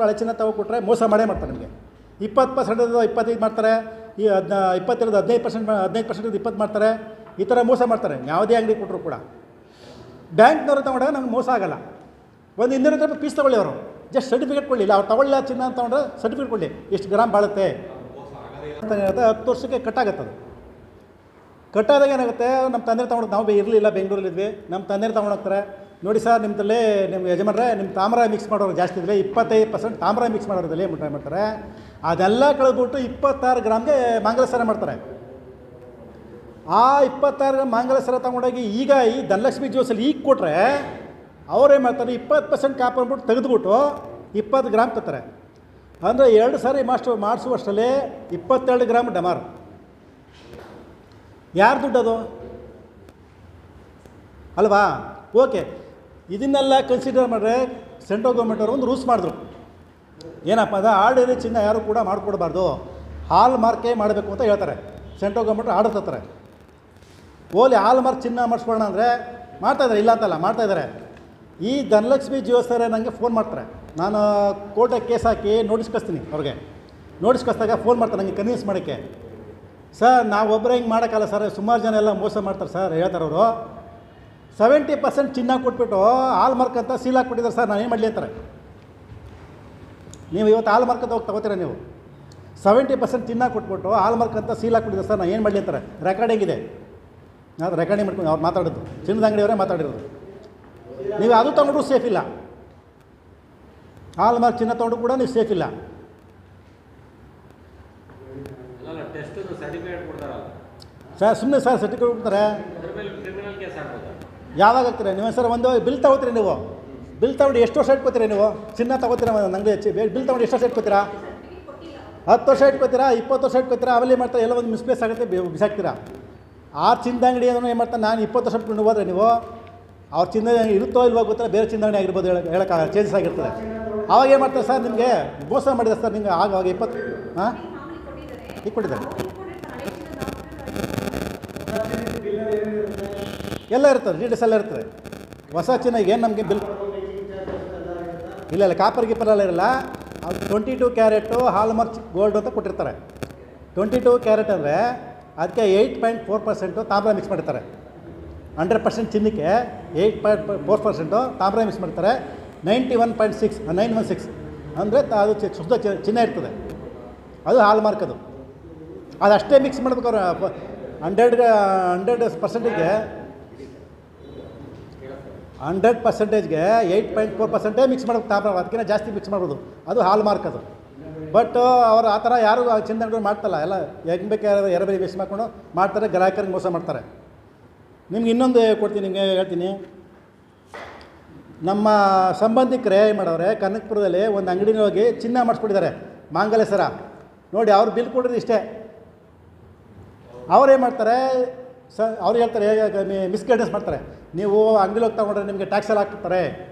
ಹಳೆ ಚಿನ್ನ ತಗೊಕೊಟ್ರೆ ಮೋಸ ಮಾಡೇ ಮಾಡ್ತಾರೆ ನಿಮಗೆ. 20% 25 ಮಾಡ್ತಾರೆ, ಈ 20 15% 20 ಮಾಡ್ತಾರೆ. ಈ ಥರ ಮೋಸ ಮಾಡ್ತಾರೆ ಯಾವುದೇ ಅಂಗಡಿ ಕೊಟ್ಟರು ಕೂಡ. ಬ್ಯಾಂಕ್ನವರು ತಗೊಂಡಾಗ ನಮ್ಗೆ ಮೋಸ ಆಗೋಲ್ಲ. ಒಂದು 200 ರೂಪಾಯಿ ಪೀಸ್ ತೊಗೊಳ್ಳಿ, ಅವರು ಜಸ್ಟ್ ಸರ್ಟಿಫಿಕೇಟ್ ಕೊಡಲಿ. ಇಲ್ಲ ಅವ್ರು ತಗೊಳ್ಳ ಚಿನ್ನ ಅಂತ ತೊಗೊಂಡ್ರೆ ಸರ್ಟಿಫಿಕೇಟ್ ಕೊಡಲಿ, ಎಷ್ಟು ಗ್ರಾಮ್ ಬಾಳುತ್ತೆ ಅಂತ ಹೇಳ್ತಾರೆ. 10 ವರ್ಷಕ್ಕೆ ಕಟ್ಟಾಗತ್ತೆ. ಅದು ಕಟ್ಟಾದಾಗ ಏನಾಗುತ್ತೆ, ನಮ್ಮ ತಂದೆ ತೊಗೊಂಡು ನಾವು ಇರಲಿಲ್ಲ, ಬೆಂಗಳೂರಲ್ಲಿದ್ವಿ, ನಮ್ಮ ತಂದೆ ತೊಗೊಂಡೋಗ್ತಾರೆ. ನೋಡಿ ಸರ್, ನಿಮ್ಮದಲ್ಲಿ ನಿಮ್ಮ ಯಜಮಾನ್ರೆ ನಿಮ್ಮ ತಾಮ್ರ ಮಿಕ್ಸ್ ಮಾಡೋರು ಜಾಸ್ತಿ ಇದ್ದರೆ 25% ತಾಮ್ರ ಮಿಕ್ಸ್ ಮಾಡೋದ್ರಲ್ಲಿ ಏನು ಮಾಡ್ತಾರೆ, ಅದೆಲ್ಲ ಕಳೆದ್ಬಿಟ್ಟು 26 ಗ್ರಾಮ್ಗೆ ಮಂಗಲಸರ ಮಾಡ್ತಾರೆ. ಆ 26 ಗ್ರಾಮ್ ಮಂಗಲಸರ ತೊಗೊಂಡೋಗಿ ಈಗ ಈ ಧನಲಕ್ಷ್ಮಿ ಜ್ಯೂಸಲ್ಲಿ ಈಗ ಕೊಟ್ಟರೆ ಅವರೇನು ಮಾಡ್ತಾರೆ, 20% ಕಾಪ್ ಅಂದ್ಬಿಟ್ಟು ತೆಗೆದುಬಿಟ್ಟು 20 ಗ್ರಾಮ್ ತರ್ತಾರೆ. ಅಂದರೆ 2 ಸಾರಿ ಮಾಡಿಸುವಷ್ಟರಲ್ಲಿ 22 ಗ್ರಾಮ್ ಡಮಾರು. ಯಾರು ದುಡ್ಡದು ಅಲ್ವಾ? ಓಕೆ, ಇದನ್ನೆಲ್ಲ ಕನ್ಸಿಡರ್ ಮಾಡಿದ್ರೆ ಸೆಂಟ್ರಲ್ ಗೌರ್ಮೆಂಟ್ ಅವರು ಒಂದು ರೂಲ್ಸ್ ಮಾಡಿದ್ರು. ಏನಪ್ಪ ಅಂದರೆ ಆರ್ಡಿನರಿ ಚಿನ್ನ ಯಾರು ಕೂಡ ಮಾಡಿಕೊಡ್ಬಾರ್ದು, ಹಾಲ್ ಮಾರ್ಕೇ ಮಾಡಬೇಕು ಅಂತ ಹೇಳ್ತಾರೆ. ಸೆಂಟ್ರಲ್ ಗೌರ್ಮೆಂಟ್ ಆರ್ಡರ್ ತರ್ತಾರೆ. ಓಲಿ ಹಾಲ್ ಮಾರ್ಕ್ ಚಿನ್ನ ಮಾಡಿಸ್ಕೊಳ್ಳೋಣ ಅಂದರೆ ಮಾಡ್ತಾಯಿದ್ದಾರೆ, ಇಲ್ಲ ಅಂತಲ್ಲ, ಮಾಡ್ತಾಯಿದ್ದಾರೆ. ಈ ಧನಲಕ್ಷ್ಮಿ ಜ್ಯುವೆಲ್ಸರೇ ನನಗೆ ಫೋನ್ ಮಾಡ್ತಾರೆ. ನಾನು ಕೋರ್ಟಿಗೆ ಕೇಸ್ ಹಾಕಿ ನೋಟಿಸ್ ಕಳಿಸ್ತೀನಿ ಅವ್ರಿಗೆ. ನೋಟಿಸ್ ಕಳಿಸಿದಾಗ ಫೋನ್ ಮಾಡ್ತಾರೆ ನನಗೆ ಕನ್ವಿನ್ಸ್ ಮಾಡೋಕ್ಕೆ. ಸರ್ ನಾವು ಒಬ್ಬರೇ ಹಿಂಗೆ ಮಾಡೋಕ್ಕಲ್ಲ ಸರ್, ಸುಮಾರು ಜನ ಎಲ್ಲ ಮೋಸ ಮಾಡ್ತಾರೆ ಸರ್ ಹೇಳ್ತಾರೆ ಅವರು. 70% ಚಿನ್ನ ಕೊಟ್ಬಿಟ್ಟು ಹಾಲ್ ಮಾರ್ಕ್ ಅಂತ ಸೀಲ್ ಹಾಕ್ಬಿಟ್ಟಿದ್ದಾರೆ ಸರ್, ನಾನು ಏನು ಮಾಡಲಿ ಅಂತಾರೆ. ನೀವು ಇವತ್ತು ಹಾಲ್ ಮಾರ್ಕ್ ಅಂತ ಹೋಗಿ ತಗೋತೀರ ನೀವು. 70% ಚಿನ್ನ ಕೊಟ್ಬಿಟ್ಟು ಹಾಲ್ ಮಾರ್ಕ್ ಅಂತ ಸೀಲ್ ಹಾಕ್ಬಿಟ್ಟಿದ್ದಾರೆ ಸರ್, ನಾನು ಏನು ಮಾಡಲಿ ಅಂತಾರೆ. ರೆಕಾರ್ಡಿಂಗ್ ಇದೆ, ನಾನು ರೆಕಾರ್ಡಿಂಗ್ ಮಾಡ್ಕೊಂಡು ಅವ್ರು ಮಾತಾಡೋದು, ಚಿನ್ನದ ಅಂಗಡಿಯವರೇ ಮಾತಾಡಿರೋದು. ನೀವು ಅದು ತೊಗೊಂಡ್ರು ಸೇಫ್ ಇಲ್ಲ, ಹಾಲ್ ಮಾರ್ಕ್ ಚಿನ್ನ ತೊಗೊಂಡು ಕೂಡ ನೀವು ಸೇಫ್ ಇಲ್ಲ. ಸರ್ ಸುಮ್ಮನೆ ಸರ್ ಸರ್ಟಿಫಿಕೇಟ್ ಕೊಡ್ತಾರೆ. ಯಾವಾಗ ಆಗ್ತೀರಾ ನೀವು ಸರ್? ಒಂದು ಬಿಲ್ ತಗೋತೀರಿ ನೀವು, ಬಿಲ್ ತಗೊಂಡು ಎಷ್ಟು ವರ್ಷ ಇಟ್ಕೋತೀರಾ ನೀವು? ಚಿನ್ನ ತಗೋತೀರಾ ಅಂಗಡಿ ಹೆಚ್ಚಿ ಬಿಲ್ ತಗೊಂಡು ಎಷ್ಟು ವರ್ಷ ಇಟ್ಕೋತೀರಾ? 10 ವರ್ಷ ಇಟ್ಕೋತೀರಾ, 20 ವರ್ಷ ಇಟ್ಕೋತೀರಾ? ಅವೆಲ್ಲ ಮಾಡ್ತಾರೆ, ಎಲ್ಲ ಒಂದು ಮಿಸ್ಪ್ಲೇಸ್ ಆಗುತ್ತೆ, ಬಿಸಾಕ್ತೀರಾ. ಆ ಚಿನ್ನದ ಅಂಗಡಿ ಏನು ಮಾಡ್ತಾರೆ, ನಾನು 20 ವರ್ಷ ಇಟ್ಕೊಂಡು ಹೋದ್ರೆ ನೀವು ಅವ್ರ ಚಿನ್ನದ ಅಂಗಡಿ ಇರುತ್ತೋ ಇಲ್ವೋ ಗೊತ್ತಿಲ್ಲ, ಬೇರೆ ಚಿನ್ನದ ಅಂಗಡಿ ಆಗಿರ್ಬೋದು, ಹೇಳೋಕ್ಕಾಗಲ್ಲ, ಚೇಂಜಸ್ ಆಗಿರ್ತದೆ. ಆವಾಗ ಏನು ಮಾಡ್ತಾರೆ ಸರ್, ನಿಮಗೆ ಮೋಸ ಮಾಡಿದೆ ಸರ್ ನಿಮಗೆ. ಆವಾಗ 20 ಹಾಂ ಈಗ ಕೊಟ್ಟಿದ್ದಾರೆ, ಎಲ್ಲ ಇರ್ತದೆ, ಡೀಟೇಲ್ಸ್ ಎಲ್ಲ ಇರ್ತದೆ. ಹೊಸ ಚಿನ್ನಗೆ ನಮಗೆ ಬಿಲ್ ಇಲ್ಲ, ಕಾಪರ್ ಗೀಪರ್ ಎಲ್ಲ ಇರಲ್ಲ. ಅದು 22 ಕ್ಯಾರೆಟು ಹಾಲ್ ಮಾರ್ಕ್ ಗೋಲ್ಡ್ ಅಂತ ಕೊಟ್ಟಿರ್ತಾರೆ. 22 ಕ್ಯಾರೆಟ್ ಅಂದರೆ ಅದಕ್ಕೆ 8.4% ತಾಮ್ರ ಮಿಕ್ಸ್ ಮಾಡಿರ್ತಾರೆ. 100% ಚಿನ್ನಕ್ಕೆ 8.4% ತಾಮ್ರ ಮಿಕ್ಸ್ ಮಾಡ್ತಾರೆ. 916 ಅಂದರೆ ಅದು ಶುದ್ಧ ಚಿನ್ನ ಇರ್ತದೆ, ಅದು ಹಾಲ್ ಮಾರ್ಕ್. ಅದು ಅಷ್ಟೇ ಮಿಕ್ಸ್ ಮಾಡ್ಬೇಕು ಅವ್ರು. 100%ಗೆ 8.4% ಮಿಕ್ಸ್ ಮಾಡ್ಬೇಕು ತಾಮ್ರ, ಅದಕ್ಕಿಂತ ಜಾಸ್ತಿ ಮಿಕ್ಸ್ ಮಾಡ್ಬೋದು, ಅದು ಹಾಲ್ ಮಾರ್ಕ್. ಅದು ಬಟ್ ಅವರು ಆ ಥರ ಯಾರು ಚಿನ್ನಗಳು ಮಾಡ್ತಲ್ಲ, ಎಲ್ಲ ಹೆಂಗೆ ಬೇಕಾದ್ರೆ ಎರಬೇರಿ ಮಿಕ್ಸ್ ಮಾಡ್ಕೊಂಡು ಮಾಡ್ತಾರೆ, ಗ್ರಾಹಕರಿಗೆ ಮೋಸ ಮಾಡ್ತಾರೆ. ನಿಮ್ಗೆ ಇನ್ನೊಂದು ಕೊಡ್ತೀನಿ, ನಿಮಗೆ ಹೇಳ್ತೀನಿ. ನಮ್ಮ ಸಂಬಂಧಿಕರೇ ಏನು ಮಾಡವ್ರೆ, ಕನಕಪುರದಲ್ಲಿ ಒಂದು ಅಂಗಡಿನ ಹೋಗಿ ಚಿನ್ನ ಮಾಡಿಸ್ಬಿಟ್ಟಿದ್ದಾರೆ ಮಾಂಗಲ್ಯ ನೋಡಿ. ಅವ್ರು ಬಿಲ್ ಕೊಡಿದ್ರೆ ಇಷ್ಟೇ. ಅವ್ರೇನು ಮಾಡ್ತಾರೆ ಅವ್ರು ಹೇಳ್ತಾರೆ, ಮಿಸ್ಗೈಡೆನ್ಸ್ ಮಾಡ್ತಾರೆ. ನೀವು ಅಂಗಡಿಲಿ ಹೋಗಿ ತಗೊಂಡ್ರೆ ನಿಮಗೆ ಟ್ಯಾಕ್ಸ್ ಎಲ್ಲ ಹಾಕ್ತಾರೆ,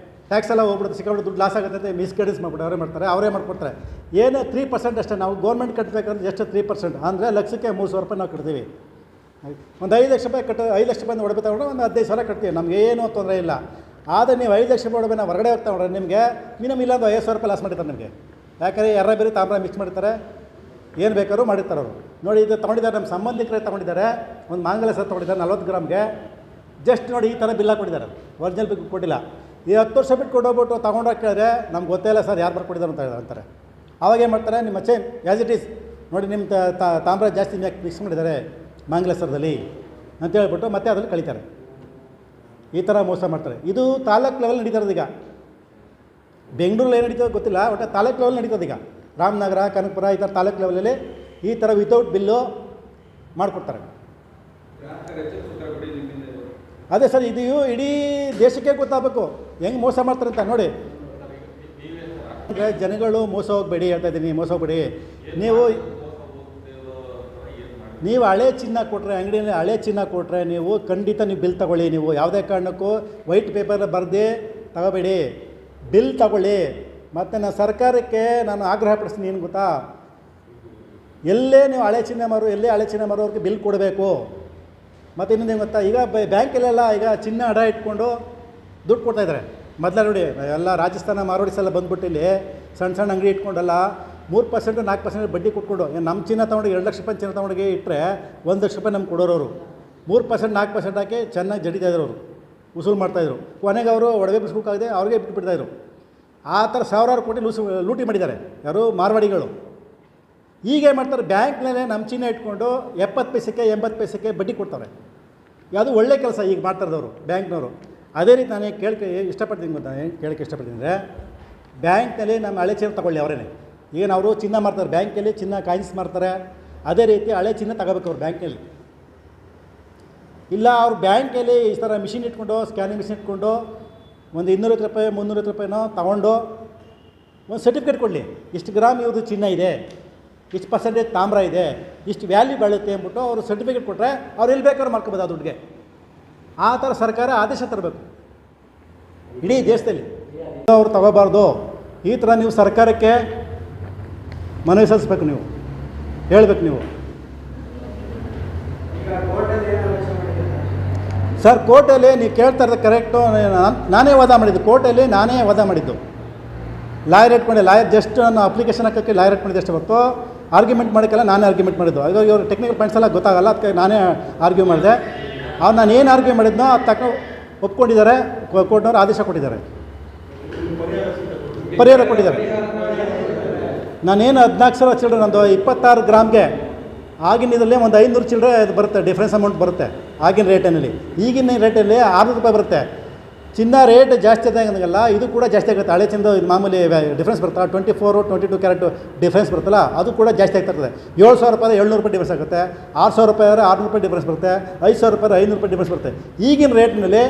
ಟ್ಯಾಕ್ಸ್ ಎಲ್ಲ ಹೋಗ್ಬಿಡುತ್ತೆ, ಸಿಕ್ಕಾಬಿಟ್ಟು ದುಡ್ಡು ಲಾಸ್ ಆಗುತ್ತೆ ಅಂತ ಮಿಸ್ಗೈಡೆನ್ಸ್ ಮಾಡ್ಬಿಟ್ಟು ಅವರೇ ಮಾಡ್ಕೊಡ್ತಾರೆ. ಏನು 3% ಅಷ್ಟೇ. ನಾವು ಗೌರ್ಮೆಂಟ್ ಕಟ್ಟಬೇಕಂದ್ರೆ ಎಷ್ಟು 3% ಅಂದರೆ ಲಕ್ಷಕ್ಕೆ 3,000 ರೂಪಾಯಿ ನಾವು ಕಟ್ತೀವಿ. ಒಂದು 5 ಲಕ್ಷ ರೂಪಾಯಿ 5 ಲಕ್ಷ ರೂಪಾಯಿ ಒಡವೆ ತಗೊಂಡ್ರೆ ಒಂದು 15,000 ಕಟ್ತೀವಿ, ನಮಗೇನು ತೊಂದರೆ ಇಲ್ಲ. ಆದರೆ ನೀವು 5 ಲಕ್ಷ ರೂಪಾಯಿ ಒಡವೆ ನಾವು ಹೊರಗಡೆ ಹೋಗಿ ತಗೊಂಡ್ರೆ ನಿಮಗೆ ಮಿನಿಮಮ್ ಇಲ್ಲ 50,000 ರೂಪಾಯಿ ಲಾಸ್ ಮಾಡಿರ್ತಾರೆ ನಿಮಗೆ. ಯಾಕಂದರೆ ಬೇರೆ ತಾಮ್ರ ಮಿಕ್ಸ್ ಮಾಡಿರ್ತಾರೆ, ಏನು ಬೇಕಾದ್ರೂ ಮಾಡಿರ್ತಾರೆ ಅವರು. ನೋಡಿ, ಇದು ತೊಗೊಂಡಿದ್ದಾರೆ, ನಮ್ಮ ಸಂಬಂಧಿಕರೇ ತೊಗೊಂಡಿದ್ದಾರೆ. ಒಂದು ಮಾಂಗಲ್ಯ ತೊಗೊಂಡಿದ್ದಾರೆ 40 ಗ್ರಾಮ್ಗೆ. ಜಸ್ಟ್ ನೋಡಿ ಈ ಥರ ಬಿಲ್ ಹಾಕ್ಕೊಟ್ಟಿದ್ದಾರೆ, ಒರಿಜಿನಲ್ ಬಿಲ್ ಕೊಟ್ಟಿಲ್ಲ. ಈ 10 ವರ್ಷ ಬಿಟ್ಟು ಕೊಟ್ಟೋಗ್ಬಿಟ್ಟು ತೊಗೊಂಡೋಗಿ ಕೇಳಿದ್ರೆ ನಮ್ಗೆ ಗೊತ್ತೇ ಇಲ್ಲ ಸರ್ ಯಾರು ಬರ್ಕೊಟ್ಟಿದ್ದಾರೆ ಅಂತ ಅಂತಾರೆ. ಅವಾಗ ಏನು ಮಾಡ್ತಾರೆ, ನಿಮ್ಮ ಚೇನ್ ಆ್ಯಸ್ ಇಟ್ ಈಸ್ ನೋಡಿ, ನಿಮ್ಮ ತಾಮ್ರ ಜಾಸ್ತಿ ಮಿಕ್ಸ್ ಮಾಡಿದ್ದಾರೆ ಮಾಂಗಲ್ಯದಲ್ಲಿ ಅಂತ ಹೇಳ್ಬಿಟ್ಟು ಮತ್ತೆ ಅದರಲ್ಲಿ ಕಳೀತಾರೆ. ಈ ಥರ ಮೋಸ ಮಾಡ್ತಾರೆ. ಇದು ತಾಲೂಕು ಲೆವೆಲ್ ನಡೀತಾರೆ. ಈಗ ಬೆಂಗಳೂರಲ್ಲಿ ಏನು ನಡೀತದೆ ಗೊತ್ತಿಲ್ಲ, ಒಟ್ಟು ತಾಲೂಕು ಲೆವೆಲ್ ನಡೀತದೆ. ಈಗ ರಾಮನಗರ, ಕನಕಪುರ ಈ ಥರ ತಾಲೂಕು ಲೆವೆಲಲ್ಲಿ ಈ ಥರ ವಿತೌಟ್ ಬಿಲ್ಲು ಮಾಡಿಕೊಡ್ತಾರೆ. ಅದೇ ಸರ್, ಇದು ಇಡೀ ದೇಶಕ್ಕೆ ಗೊತ್ತಾಗಬೇಕು ಹೆಂಗೆ ಮೋಸ ಮಾಡ್ತಾರೆ ಅಂತ. ನೋಡಿ, ಜನಗಳು ಮೋಸ ಹೋಗಬೇಡಿ ಹೇಳ್ತಾ ಇದ್ದೀನಿ, ಮೋಸ ಹೋಗಬೇಡಿ. ನೀವು ಹಳೆ ಚಿನ್ನ ಕೊಟ್ಟರೆ, ಅಂಗಡಿಯಲ್ಲಿ ಹಳೆ ಚಿನ್ನ ಕೊಟ್ಟರೆ ನೀವು ಖಂಡಿತ ನೀವು ಬಿಲ್ ತಗೊಳ್ಳಿ. ನೀವು ಯಾವುದೇ ಕಾರಣಕ್ಕೂ ವೈಟ್ ಪೇಪರ್ ಬರೆದೇ ತಗೋಬೇಡಿ, ಬಿಲ್ ತಗೊಳ್ಳಿ. ಮತ್ತು ನಾನು ಸರ್ಕಾರಕ್ಕೆ ನಾನು ಆಗ್ರಹ ಪಡಿಸ್ತೀನಿ, ಏನು ಗೊತ್ತಾ, ಎಲ್ಲೇ ನೀವು ಹಳೆ ಚಿನ್ನ ಮಾರೋರಿಗೆ ಬಿಲ್ ಕೊಡಬೇಕು. ಮತ್ತು ಇನ್ನೊಂದು ಏನು ಗೊತ್ತಾ, ಈಗ ಬ್ಯಾಂಕಲ್ಲೆಲ್ಲ ಈಗ ಚಿನ್ನ ಅಡ ಇಟ್ಕೊಂಡು ದುಡ್ಡು ಕೊಡ್ತಾಯಿದ್ದಾರೆ. ಮೊದಲೇ ನೋಡಿ ಎಲ್ಲ ರಾಜಸ್ಥಾನ ಮಾರೋಡಿಸ್ ಎಲ್ಲ ಬಂದ್ಬಿಟ್ಟು ಇಲ್ಲಿ ಸಣ್ಣ ಸಣ್ಣ ಅಂಗಡಿ ಇಟ್ಕೊಂಡಲ್ಲ 3% 4% ಬಡ್ಡಿ ಕೊಟ್ಕೊಂಡು ನಮ್ಮ ಚಿನ್ನ ತೊಗೊಂಡು 2 ಲಕ್ಷ ರೂಪಾಯಿ ಚಿನ್ನ ತೊಗೊಂಡಿಗೆ ಇಟ್ಟರೆ 1 ಲಕ್ಷ ರೂಪಾಯಿ ನಮ್ಗೆ ಕೊಡೋರು ಅವರು 3% 4% ಹಾಕಿ ಚೆನ್ನಾಗಿ ಜಡಿತಾ ಇದ್ರು ಅವರು ವಸೂಲು ಮಾಡ್ತಾಯಿದ್ರು. ಕೊನೆಗೆ ಅವರು ಒಡವೆ ಬಿಡಿಸ್ಬೇಕಾಗಿದೆ ಅವ್ರಿಗೆ ಬಿಟ್ಬಿಡ್ತಾಯಿದ್ರು. ಆ ಥರ ಸಾವಿರಾರು ಕೋಟಿ ಲೂಟಿ ಮಾಡಿದ್ದಾರೆ ಯಾರು ಮಾರ್ವಾಡಿಗಳು. ಹೀಗೆ ಮಾಡ್ತಾರೆ, ಬ್ಯಾಂಕ್ನಲ್ಲೇ ನಮ್ಮ ಚಿನ್ನ ಇಟ್ಕೊಂಡು 70 ಪೈಸೆಗೆ 80 ಪೈಸೆಗೆ ಬಡ್ಡಿ ಕೊಡ್ತಾರೆ. ಯಾವುದು ಒಳ್ಳೆ ಕೆಲಸ ಈಗ ಮಾಡ್ತಾರದವರು ಬ್ಯಾಂಕ್ನವರು. ಅದೇ ರೀತಿ ನಾನು ಇಷ್ಟಪಡ್ತೀನಿ ಗೊತ್ತಾ, ಕೇಳೋಕ್ಕೆ ಇಷ್ಟಪಡ್ತೀನಿ ಅಂದರೆ ಬ್ಯಾಂಕ್ನಲ್ಲಿ ನಮ್ಮ ಹಳೆ ಚಿನ್ನ ತೊಗೊಳ್ಳಿ ಅವರೇನೆ. ಏನು ಅವರು ಚಿನ್ನ ಮಾಡ್ತಾರೆ ಬ್ಯಾಂಕಲ್ಲಿ, ಚಿನ್ನ ಕಾಯಿನ್ಸ್ ಮಾಡ್ತಾರೆ. ಅದೇ ರೀತಿ ಹಳೆ ಚಿನ್ನ ತಗೋಬೇಕು ಅವ್ರು ಬ್ಯಾಂಕಲ್ಲಿ. ಇಲ್ಲ ಅವ್ರು ಬ್ಯಾಂಕಲ್ಲಿ ಈ ಥರ ಮಿಷಿನ್ ಇಟ್ಕೊಂಡು ಸ್ಕ್ಯಾನಿಂಗ್ ಮಿಷಿನ್ ಇಟ್ಕೊಂಡು ಒಂದು 250 ರೂಪಾಯಿ 350 ರೂಪಾಯಿನೋ ತೊಗೊಂಡು ಒಂದು ಸರ್ಟಿಫಿಕೇಟ್ ಕೊಡಲಿ, ಇಷ್ಟು ಗ್ರಾಮ್ ಇವ್ರದ್ದು ಚಿನ್ನ ಇದೆ, ಇಷ್ಟು ಪರ್ಸೆಂಟೇಜ್ ತಾಮ್ರ ಇದೆ, ಇಷ್ಟು ವ್ಯಾಲ್ಯೂ ಬಾಳುತ್ತೆ ಅಂದ್ಬಿಟ್ಟು ಅವರು ಸರ್ಟಿಫಿಕೇಟ್ ಕೊಟ್ಟರೆ ಅವ್ರು ಎಲ್ಲಿ ಬೇಕಾದ್ರೂ ಮಾಡ್ಕೋಬೋದು ಆ ದುಡ್ಡಿಗೆ. ಆ ಥರ ಸರ್ಕಾರ ಆದೇಶ ತರಬೇಕು ಇಡೀ ದೇಶದಲ್ಲಿ. ಅವ್ರು ತಗೋಬಾರ್ದು. ಈ ಥರ ನೀವು ಸರ್ಕಾರಕ್ಕೆ ಮನವಿ ಸಲ್ಲಿಸ್ಬೇಕು, ನೀವು ಹೇಳಬೇಕು. ನೀವು ಸರ್ ಕೋರ್ಟಲ್ಲಿ ನೀವು ಕೇಳ್ತಾ ಇರೋದು ಕರೆಕ್ಟು. ನಾನೇ ವಾದ ಮಾಡಿದ್ದು ಕೋರ್ಟಲ್ಲಿ, ನಾನೇ ವಾದ ಮಾಡಿದ್ದು. ಲಾಯರ್ ಇಟ್ಕೊಂಡೆ, ಲಾಯರ್ ಜಸ್ಟ್ ನಾನು ಅಪ್ಲಿಕೇಶನ್ ಹಾಕೋಕ್ಕೆ ಲಾಯರ್ ಇಟ್ಕೊಂಡಿದ್ದೆ ಅಷ್ಟೇ ಹೊರತು ಆರ್ಗ್ಯುಮೆಂಟ್ ಮಾಡೋಕ್ಕೆಲ್ಲ ನಾನೇ ಆರ್ಗ್ಯುಮೆಂಟ್ ಮಾಡಿದ್ದು. ಹಾಗಾಗಿ ಇವರು ಟೆಕ್ನಿಕಲ್ ಪಾಯಿಂಟ್ಸ್ ಎಲ್ಲ ಗೊತ್ತಾಗಲ್ಲ, ಅದಕ್ಕೆ ನಾನೇ ಆರ್ಗ್ಯೂ ಮಾಡಿದೆ. ಅವ್ರು ನಾನು ಏನು ಆರ್ಗ್ಯೂ ಮಾಡಿದ್ನೋ ಅದು ತಕ್ಕ ಒಪ್ಕೊಂಡಿದ್ದಾರೆ, ಕೋರ್ಟ್ನವ್ರು ಆದೇಶ ಕೊಟ್ಟಿದ್ದಾರೆ, ಪರಿಹಾರ ಕೊಟ್ಟಿದ್ದಾರೆ. ನಾನೇನು 14,000 ಚಿಲ್ಲರೆ, ನಂದು 26 ಗ್ರಾಮ್ಗೆ ಆಗಿನ ಇದರಲ್ಲಿ ಒಂದು 500 ಚಿಲ್ಲರೆ ಅದು ಬರುತ್ತೆ, ಡಿಫ್ರೆನ್ಸ್ ಅಮೌಂಟ್ ಬರುತ್ತೆ ಆಗಿನ ರೇಟಿನಲ್ಲಿ. ಈಗಿನ ರೇಟಲ್ಲಿ 600 ರೂಪಾಯಿ ಬರುತ್ತೆ. ಚಿನ್ನ ರೇಟ್ ಜಾಸ್ತಿ ಆದಾಗಲ್ಲ ಇದು ಕೂಡ ಜಾಸ್ತಿ ಆಗುತ್ತೆ. ಹಳೆ ಚಿನ್ನದ ಇದು ಮಾಮೂಲಿ ಡಿಫ್ರೆನ್ಸ್ ಬರುತ್ತಲ್ಲ, 24, 22 ಕ್ಯಾರೆಟ್ ಡಿಫ್ರೆನ್ಸ್ ಬರುತ್ತಲ್ಲ, ಅದು ಕೂಡ ಜಾಸ್ತಿ ಆಗ್ತಿರ್ತದೆ. 7,000 ರೂಪಾಯಿ 700 ರೂಪಾಯಿ ಡಿಫ್ರೆನ್ಸ್ ಆಗುತ್ತೆ, 6,000 ರೂಪಾಯಿ 600 ರೂಪಾಯಿ ಡಿಫ್ರೆನ್ಸ್ ಬರುತ್ತೆ, 5,000 ರೂಪಾಯಿ 500 ರೂಪಾಯಿ ಡಿಫ್ರೆನ್ಸ್ ಬರುತ್ತೆ. ಈಗಿನ ರೇಟ್ನಲ್ಲಿ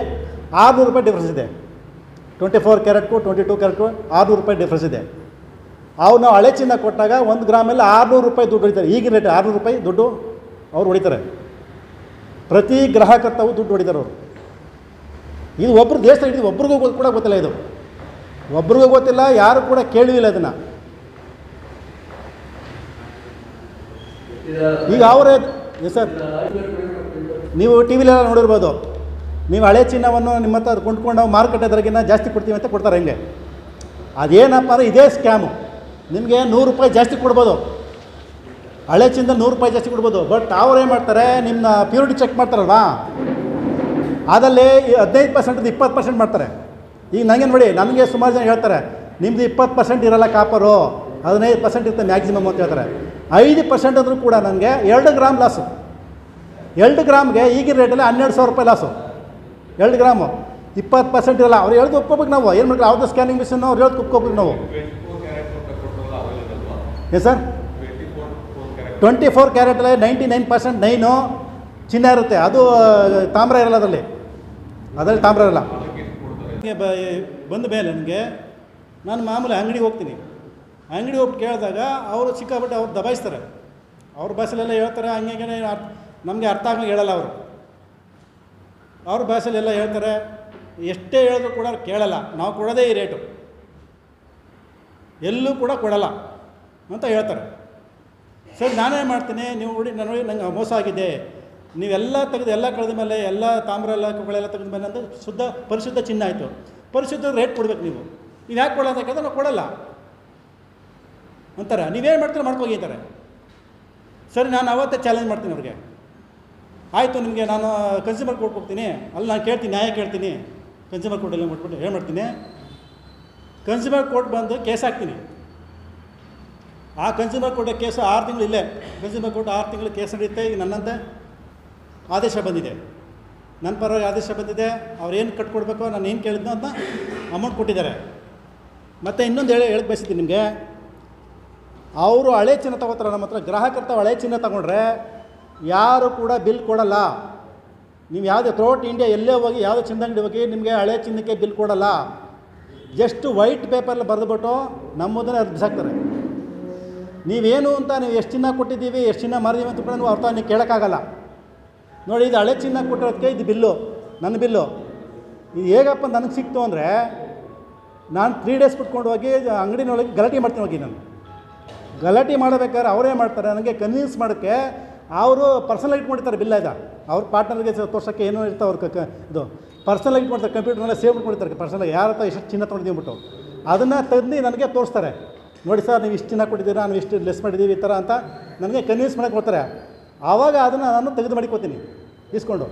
600 ರೂಪಾಯಿ ಡಿಫ್ರೆನ್ಸ್ ಇದೆ. 24 ಕ್ಯಾರೆಟ್ಗೂ 22 ಕ್ಯಾರೆಟ್ಗೂ 600 ರೂಪಾಯಿ ಡಿಫ್ರೆನ್ಸ್ ಇದೆ. ಅವು ನಾವು ಹಳೆ ಚಿನ್ನ ಕೊಟ್ಟಾಗ 1 ಗ್ರಾಮಲ್ಲಿ 600 ರೂಪಾಯಿ ದುಡ್ಡು ಹೊಡಿತಾರೆ. ಈಗಿನ ರೇಟ್ 600 ರೂಪಾಯಿ ದುಡ್ಡು ಅವ್ರು ಹೊಡಿತಾರೆ. ಪ್ರತಿ ಗ್ರಾಹಕ ತಾವು ದುಡ್ಡು ಹೊಡಿತಾರೆ ಅವರು. ಇದು ಒಬ್ಬರು ದೇಶದಲ್ಲಿ ಹಿಡಿದು ಒಬ್ರಿಗೂ ಕೂಡ ಗೊತ್ತಿಲ್ಲ, ಇದು ಒಬ್ರಿಗೂ ಗೊತ್ತಿಲ್ಲ, ಯಾರು ಕೂಡ ಕೇಳುವಿಲ್ಲ ಅದನ್ನು. ಈಗ ಅವರೇ ಸರ್, ನೀವು ಟಿ ವಿಲೆಲ್ಲ ನೋಡಿರ್ಬೋದು, ನೀವು ಹಳೆ ಚಿನ್ನವನ್ನು ನಿಮ್ಮ ಹತ್ರ ಕೊಂಡ್ಕೊಂಡು ಮಾರುಕಟ್ಟೆ ದರಗಿನ್ನ ಜಾಸ್ತಿ ಕೊಡ್ತೀವಿ ಅಂತ ಕೊಡ್ತಾರೆ. ಹಂಗೆ ಅದೇನಪ್ಪ ಅಂದರೆ ಇದೇ ಸ್ಕ್ಯಾಮು. ನಿಮಗೆ 100 ರೂಪಾಯಿ ಜಾಸ್ತಿ ಕೊಡ್ಬೋದು, ಹಳೆ ಚಿನ್ನ 100 ರೂಪಾಯಿ ಜಾಸ್ತಿ ಕೊಡ್ಬೋದು. ಬಟ್ ಅವ್ರು ಏನು ಮಾಡ್ತಾರೆ, ನಿಮ್ಮ ಪ್ಯೂರಿಟಿ ಚೆಕ್ ಮಾಡ್ತಾರಲ್ವಾ, ಅದರಲ್ಲಿ 15% 20% ಮಾಡ್ತಾರೆ. ಈಗ ನನಗೆ ನೋಡಿ, ನನಗೆ ಸುಮಾರು ಜನ ಹೇಳ್ತಾರೆ ನಿಮ್ಮದು 20% ಇರಲ್ಲ ಕಾಪರು, 15% ಇರುತ್ತೆ ಮ್ಯಾಕ್ಸಿಮಮ್ ಅಂತ ಹೇಳ್ತಾರೆ. 5% ಅಂದರೂ ಕೂಡ ನನಗೆ 2 ಗ್ರಾಮ್ ಲಾಸು. 2 ಗ್ರಾಮ್ಗೆ ಈಗಿನ ರೇಟಲ್ಲಿ 12,000 ರೂಪಾಯಿ ಲಾಸು. 2 ಗ್ರಾಮು 20% ಇರಲ್ಲ. ಅವ್ರು ಹೇಳ್ದು ಒಪ್ಕೋಬೇಕು. ನಾವು ಏನು ಮಾಡ್ತೀವಿ, ಅವ್ರದ್ದು ಸ್ಕ್ಯಾನಿಂಗ್ ಮಿಷನ್ ಅವ್ರು ಹೇಳ್ದು ಒಪ್ಕೋಬೇಕು ನಾವು. ಏನು ಸರ್, 24 ಕ್ಯಾರೆಟಲ್ಲಿ 99% 9 ಚಿನ್ನ ಇರುತ್ತೆ, ಅದು ತಾಮ್ರ ಇರಲ್ಲ. ಅದರಲ್ಲಿ ತಾಮ್ರ ಇರಲ್ಲ. ಬಂದ ಮೇಲೆ ನನಗೆ ನಾನು ಮಾಮೂಲಿ ಅಂಗಡಿಗೆ ಹೋಗ್ತೀನಿ. ಅಂಗಡಿ ಹೋಗಿ ಕೇಳಿದಾಗ ಅವರು ಸಿಕ್ಕಾಬಿಟ್ಟು ಅವ್ರು ದಬಾಯಿಸ್ತಾರೆ. ಅವ್ರ ಭಾಷೆಲೆಲ್ಲ ಹೇಳ್ತಾರೆ, ಹಂಗೆ ನಮಗೆ ಅರ್ಥ ಆಗಂಗೆ ಹೇಳಲ್ಲ ಅವರು. ಅವ್ರ ಭಾಷೆಲೆಲ್ಲ ಹೇಳ್ತಾರೆ, ಎಷ್ಟೇ ಹೇಳಿದ್ರು ಕೂಡ ಕೇಳಲ್ಲ. ನಾವು ಕೊಡೋದೇ ಈ ರೇಟು, ಎಲ್ಲೂ ಕೂಡ ಕೊಡಲ್ಲ ಅಂತ ಹೇಳ್ತಾರೆ. ಸರಿ, ನಾನೇನು ಮಾಡ್ತೀನಿ, ನೀವು ನೋಡಿ ನಾನು ನಂಗೆ ಮೋಸ ಆಗಿದೆ, ನೀವೆಲ್ಲ ತೆಗೆದು ಎಲ್ಲ ಕಳೆದ ಮೇಲೆ ಎಲ್ಲ ತಾಮ್ರ ಎಲ್ಲ ಕಗಳೆಲ್ಲ ತೆಗೆದ ಮೇಲೆ ಅಂತ ಪರಿಶುದ್ಧ ಚಿನ್ನ ಆಯಿತು. ಪರಿಶುದ್ಧ ರೇಟ್ ಕೊಡ್ಬೇಕು. ನೀವು ಯಾಕೆ ಕೊಡಲ್ಲ ಅಂತ ಕೇಳಿದ್ರೆ ನಾವು ಕೊಡಲ್ಲ ಅಂತಾರೆ. ನೀವೇನು ಮಾಡ್ತೀರೋ ಮಾಡ್ಕೋಗಿದ್ದಾರೆ. ಸರಿ, ನಾನು ಅವತ್ತೇ ಚಾಲೆಂಜ್ ಮಾಡ್ತೀನಿ ಅವ್ರಿಗೆ. ಆಯಿತು, ನಿಮಗೆ ನಾನು ಕನ್ಸ್ಯೂಮರ್ ಕೋರ್ಟ್ ಹೋಗ್ತೀನಿ, ಅಲ್ಲಿ ನಾನು ಕೇಳ್ತೀನಿ, ನ್ಯಾಯ ಕೇಳ್ತೀನಿ. ಕನ್ಸ್ಯೂಮರ್ ಕೋರ್ಟಲ್ಲಿ ಮಾಡ್ಬಿಟ್ಟು ಏನು ಮಾಡ್ತೀನಿ, ಕನ್ಸ್ಯೂಮರ್ ಕೋರ್ಟ್ ಬಂದು ಕೇಸ್ ಹಾಕ್ತೀನಿ. ಆ ಕನ್ಸ್ಯೂಮರ್ ಕೋರ್ಟ್ ಕೇಸು 6 ತಿಂಗಳು ಇಲ್ಲೇ ಕನ್ಸ್ಯೂಮರ್ ಕೋರ್ಟ್ 6 ತಿಂಗಳು ಕೇಸ್ ನಡೆಯುತ್ತೆ. ಈಗ ನನ್ನಂತೆ ಆದೇಶ ಬಂದಿದೆ, ನನ್ನ ಪರವಾಗಿ ಆದೇಶ ಬಂದಿದೆ. ಅವ್ರೇನು ಕಟ್ಕೊಡ್ಬೇಕೋ, ನಾನು ಏನು ಕೇಳಿದ್ನೋ ಅಂತ ಅಮೌಂಟ್ ಕೊಟ್ಟಿದ್ದಾರೆ. ಮತ್ತು ಇನ್ನೊಂದು ಹೇಳಕ್ಕೆ ಬಯಸ್ತೀನಿ ನಿಮಗೆ, ಅವರು ಹಳೆ ಚಿನ್ನ ತೊಗೋತಾರೆ ನಮ್ಮ ಹತ್ರ. ಗ್ರಾಹಕರ ತಾವು ಹಳೆ ಚಿನ್ನ ತೊಗೊಂಡ್ರೆ ಯಾರು ಕೂಡ ಬಿಲ್ ಕೊಡಲ್ಲ. ನೀವು ಯಾವುದೇ ಥ್ರೂಔಟ್ ಇಂಡಿಯಾ ಎಲ್ಲೇ ಹೋಗಿ ಯಾವುದೇ ಚಿನ್ನದಂಗಡಿ ಹೋಗಿ ನಿಮಗೆ ಹಳೆ ಚಿನ್ನಕ್ಕೆ ಬಿಲ್ ಕೊಡಲ್ಲ. ಜಸ್ಟ್ ವೈಟ್ ಪೇಪರಲ್ಲಿ ಬರೆದುಬಿಟ್ಟು ನಮ್ಮದನ್ನೇ ಅದು ಬಿಸಾಕ್ತಾರೆ. ನೀವೇನು ಅಂತ, ನೀವು ಎಷ್ಟು ಚಿನ್ನ ಕೊಟ್ಟಿದ್ದೀವಿ, ಎಷ್ಟು ಚಿನ್ನ ಮಾರಿದ್ದೀವಿ ಅಂತ ಕೂಡ ನೀವು ಅರ್ಥ ನೀವು ಕೇಳೋಕ್ಕಾಗಲ್ಲ. ನೋಡಿ, ಇದು ಹಳೆ ಚಿನ್ನ ಕೊಟ್ಟಿರೋದಕ್ಕೆ ಇದು ಬಿಲ್ಲು, ನನ್ನ ಬಿಲ್ಲು. ಇದು ಹೇಗಪ್ಪ ನನಗೆ ಸಿಕ್ತು ಅಂದರೆ, ನಾನು 3 ಡೇಸ್ ಬಿಟ್ಕೊಂಡು ಹೋಗಿ ಅಂಗಡಿನೊಳಗೆ ಗಲಾಟೆ ಮಾಡ್ತೀನಿ. ಹೋಗಿ ನಾನು ಗಲಾಟೆ ಮಾಡಬೇಕಾದ್ರೆ ಅವರೇ ಮಾಡ್ತಾರೆ, ನನಗೆ ಕನ್ವಿನ್ಸ್ ಮಾಡೋಕ್ಕೆ ಅವರು ಪರ್ಸನಲ್ ಇಟ್ಕೊಂಡಿರ್ತಾರೆ ಬಿಲ್ಲ. ಇದು ಅವ್ರ ಪಾರ್ಟ್ನರ್ಗೆ ತೋರ್ಸೋಕ್ಕೆ ಏನೋ ಇರ್ತಾವೆ. ಅವ್ರ ಇದು ಪರ್ಸನಲ್ ಇಟ್ಕೊಡ್ತಾರೆ, ಕಂಪ್ಯೂಟರ್ನೆಲ್ಲ ಸೇವ್ ಮಾಡ್ಕೊಂಡಿರ್ತಾರೆ ಪರ್ಸನಲ್. ಯಾರ ಹತ್ರ ಎಷ್ಟು ಚಿನ್ನ ತೊಗೊಂಡಿದ್ದೀವಿ ಬಿಟ್ಟು ಅದನ್ನು ತಂದು ನನಗೆ ತೋರಿಸ್ತಾರೆ. ನೋಡಿ ಸರ್ ನೀವು ಇಷ್ಟು ಚಿನ್ನ ಕೊಟ್ಟಿದ್ದೀರಾ, ನಾವು ಇಷ್ಟು ಲೆಸ್ ಮಾಡಿದ್ದೀವಿ ಈ ಥರ ಅಂತ ನನಗೆ ಕನ್ವಿನ್ಸ್ ಮಾಡೋಕ್ಕೆ ಬರ್ತಾರೆ. ಆವಾಗ ಅದನ್ನು ನಾನು ತೆಗೆದು ಮಾಡಿಕೊತೀನಿ ಇಸ್ಕೊಂಡು.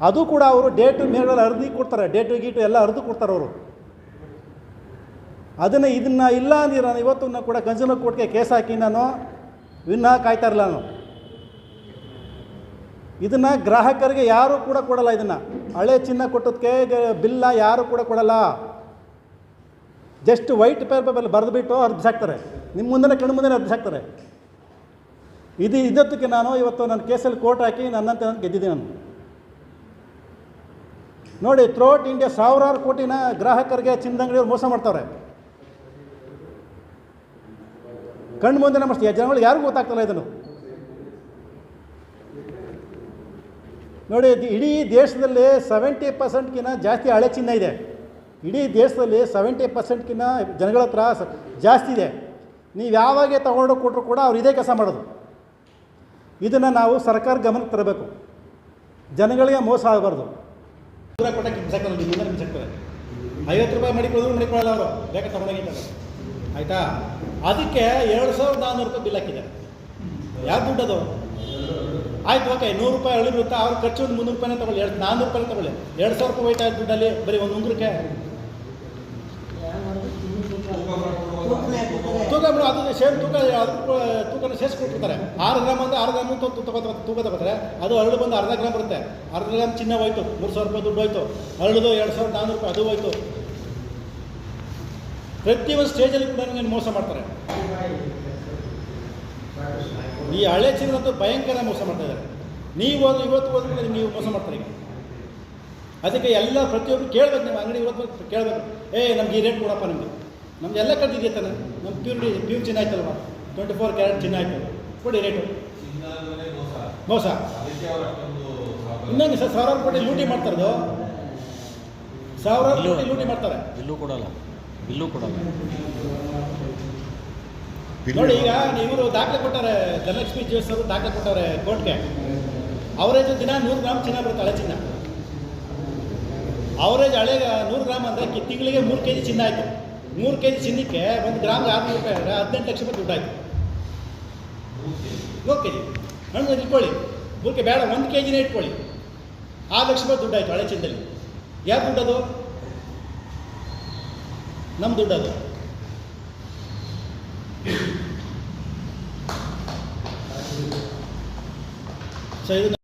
ಅದು ಕೂಡ ಅವರು ಡೇಟು ಮೇಲೆಲ್ಲ ಅರ್ಧಿ ಕೊಡ್ತಾರೆ, ಡೇಟು ಗೀಟು ಎಲ್ಲ ಅರ್ದು ಕೊಡ್ತಾರೆ ಅವರು. ಅದನ್ನು ಇದನ್ನು ಇಲ್ಲ ಅಂದಿರ ನಾನು ಇವತ್ತು ಕೂಡ ಕನ್ಸ್ಯೂಮರ್ ಕೋರ್ಟ್ಗೆ ಕೇಸ್ ಹಾಕಿ ನಾನು ಕಾಯ್ತಾ ಇರಲ್ಲ. ನಾನು ಇದನ್ನು ಗ್ರಾಹಕರಿಗೆ ಯಾರೂ ಕೂಡ ಕೊಡಲ್ಲ. ಇದನ್ನು ಹಳೆ ಚಿನ್ನ ಕೊಟ್ಟೋದಕ್ಕೆ ಬಿಲ್ಲ ಯಾರೂ ಕೂಡ ಕೊಡಲ್ಲ. ಜಸ್ಟ್ ವೈಟ್ ಪೇಪರ್ ಬರೆದುಬಿಟ್ಟು ಅರ್ಧಿಸಾಕ್ತಾರೆ, ನಿಮ್ಮ ಮುಂದೆ ಕಣ್ಣು ಮುಂದೆ ಅರ್ಧಿಸಾಕ್ತಾರೆ. ಇದಕ್ಕೆ ನಾನು ಇವತ್ತು ನನ್ನ ಕೇಸಲ್ಲಿ ಕೋರ್ಟ್ ಹಾಕಿ ನನ್ನಂತೆ ನಾನು ಗೆದ್ದಿದ್ದೀನಿ. ನಾನು ನೋಡಿ, ಥ್ರೂಔಟ್ ಇಂಡಿಯಾ ಸಾವಿರಾರು ಕೋಟಿನ ಗ್ರಾಹಕರಿಗೆ ಚಿನ್ನದಂಗಡಿಯವ್ರು ಮೋಸ ಮಾಡ್ತಾರೆ. ಕಣ್ಣು ಮುಂದೆ ನಮ್ಮಷ್ಟು ಜನಗಳಿಗೆ ಯಾರಿಗೂ ಗೊತ್ತಾಗ್ತಲ್ಲ ಇದನ್ನು. ನೋಡಿ, ಇಡೀ ದೇಶದಲ್ಲಿ 70%ಗಿಂತ ಜಾಸ್ತಿ ಹಳೆ ಚಿನ್ನ ಇದೆ. ಇಡೀ ದೇಶದಲ್ಲಿ 70%ಗಿಂತ ಜನಗಳ ಹತ್ರ ಜಾಸ್ತಿ ಇದೆ. ನೀವು ಯಾವಾಗೆ ತೊಗೊಂಡು ಕೊಟ್ಟರು ಕೂಡ ಅವ್ರು ಇದೇ ಕೆಲಸ ಮಾಡೋದು. ಇದನ್ನು ನಾವು ಸರ್ಕಾರ ಗಮನಕ್ಕೆ ತರಬೇಕು. ಜನಗಳಿಗೆ ಮೋಸ ಆಗಬಾರ್ದು. ಕೊಟ್ಟಕ್ಕೆ ಹಿಂಸಾಕ್ತಾರೆ, ಮುಂದೆ ಹಿಂಸಾಕ್ತಾರೆ. 50 ರೂಪಾಯಿ ಮಾಡಿಕೊಳ್ಳಲ್ಲ ಅವರು, ಬೇಗ ತೊಗೊಂಡೋಗಿದ್ದಾರೆ. ಆಯಿತಾ? ಅದಕ್ಕೆ 2400 ರೂಪಾಯಿ ಬಿಲ್ ಹಾಕಿದ್ದಾರೆ. ಯಾರು ದುಡ್ಡದು? ಆಯ್ತು, ಓಕೆ, 100 ರೂಪಾಯಿ ಅಳಿಬಿಡುತ್ತಾ, ಅವ್ರು ಖರ್ಚು ಒಂದು 300 ರೂಪಾಯಿನೇ ತೊಗೊಳ್ಳಿ, 400 ರೂಪಾಯಿ ತೊಗೊಳ್ಳಿ. 2000 ರೂಪಾಯಿ ಹೋಯ್ತಾ ದುಡ್ಡಲ್ಲಿ ಬರೀ ಒಂದು ಉಂಗುರಕ್ಕೆ ತೂಕ ಅದು ಸೇಮ್ ತೂಕ, ತೂಕನ ಸೇರಿಸ್ಕೊಟ್ಟಿರ್ತಾರೆ. 6 ಗ್ರಾಮ್ ಅಂದರೆ 6 ಗ್ರಾಮ್ ತೂಕ ತಗೋತಾರೆ. ಅದು ಅರಳು ಬಂದು ಅರ್ಧ ಗ್ರಾಮ್ ಬರುತ್ತೆ. ಅರ್ಧ ಗ್ರಾಮ್ ಚಿನ್ನ ಹೋಯ್ತು, 3000 ರೂಪಾಯಿ ದುಡ್ಡು ಹೋಯ್ತು. ಅರಳುದು 2400 ರೂಪಾಯಿ ಅದು ಹೋಯ್ತು. ಪ್ರತಿಯೊಂದು ಸ್ಟೇಜಲ್ಲಿ ಕೂಡ ನನಗೆ ಮೋಸ ಮಾಡ್ತಾರೆ. ಈ ಹಳೆ ಚಿನ್ನದಂತೂ ಭಯಂಕರ ಮೋಸ ಮಾಡ್ತಾ ಇದ್ದಾರೆ. ನೀವು ಇವತ್ತು ಹೋದ್ರೆ ನೀವು ಮೋಸ ಮಾಡ್ತಾರೆ. ಈಗ ಅದಕ್ಕೆ ಎಲ್ಲ ಪ್ರತಿಯೊಬ್ಬರು ಕೇಳಬೇಕು, ನೀವು ಅಂಗಡಿ ಇವತ್ತು ಕೇಳಬೇಕು, ನಮ್ಗೆ ಈ ರೇಟ್ ಕೊಡಪ್ಪ, ನಮ್ಗೆ ಎಲ್ಲ ಕಟ್ಟಿದೆಯಾ ತಾನೆ, ನಮ್ಮ ಪ್ಯೂರ್ ಚಿನ್ನ ಆಯ್ತಲ್ವ, 24 ಕ್ಯಾರೆಟ್ ಚಿನ್ನ ಆಯಿತು, ಕೊಡಿ ರೇಟು. ಮೋಸ ಇನ್ನೊಂದು ಸರ್, ಸಾವಿರಾರು ಕೋಟಿ ಲೂಟಿ ಮಾಡ್ತಾರದು, ಸಾವಿರಾರು ಕೋಟಿ ಲೂಟಿ ಮಾಡ್ತಾರೆ. ಬಿಲ್ಲು ಕೊಡಲ್ಲ. ನೋಡಿ, ಈಗ ಇವರು ದಾಖಲೆ ಕೊಟ್ಟಾರೆ, ಧನಲಕ್ಷ್ಮಿ ಜ್ಯೂಸ್ ಅವರು ದಾಖಲೆ ಕೊಟ್ಟವ್ರೆ ಕೋರ್ಟ್ಗೆ. ಅವರೇಜ್ ದಿನ 100 ಗ್ರಾಮ್ ಚಿನ್ನ ಬರುತ್ತೆ, ಹಳೆ ಚಿನ್ನ. ಅವರೇಜ್ ಹಳೆ 100 ಗ್ರಾಮ್ ಅಂದರೆ ತಿಂಗಳಿಗೆ 3 kg ಚಿನ್ನ ಆಯಿತು. 3 kg ಚಿನ್ನಕ್ಕೆ 1 ಗ್ರಾಮ್ಗೆ 600 ರೂಪಾಯಿ ಅಂದರೆ 18 ಲಕ್ಷ ರೂಪಾಯಿ ದುಡ್ಡು ಆಯಿತು. 3 kg ಹಣ್ಣು ಇಟ್ಕೊಳ್ಳಿ, 3 ಬೇಡ 1 kgನೇ ಇಟ್ಕೊಳ್ಳಿ, 6 ಲಕ್ಷ ರೂಪಾಯಿ ದುಡ್ಡು ಆಯಿತು ಹಳೆ ಚಿನ್ನದಲ್ಲಿ. ಯಾರು ದುಡ್ಡದು? ನಮ್ಮ ದುಡ್ಡದು. ಸೊ ಇದು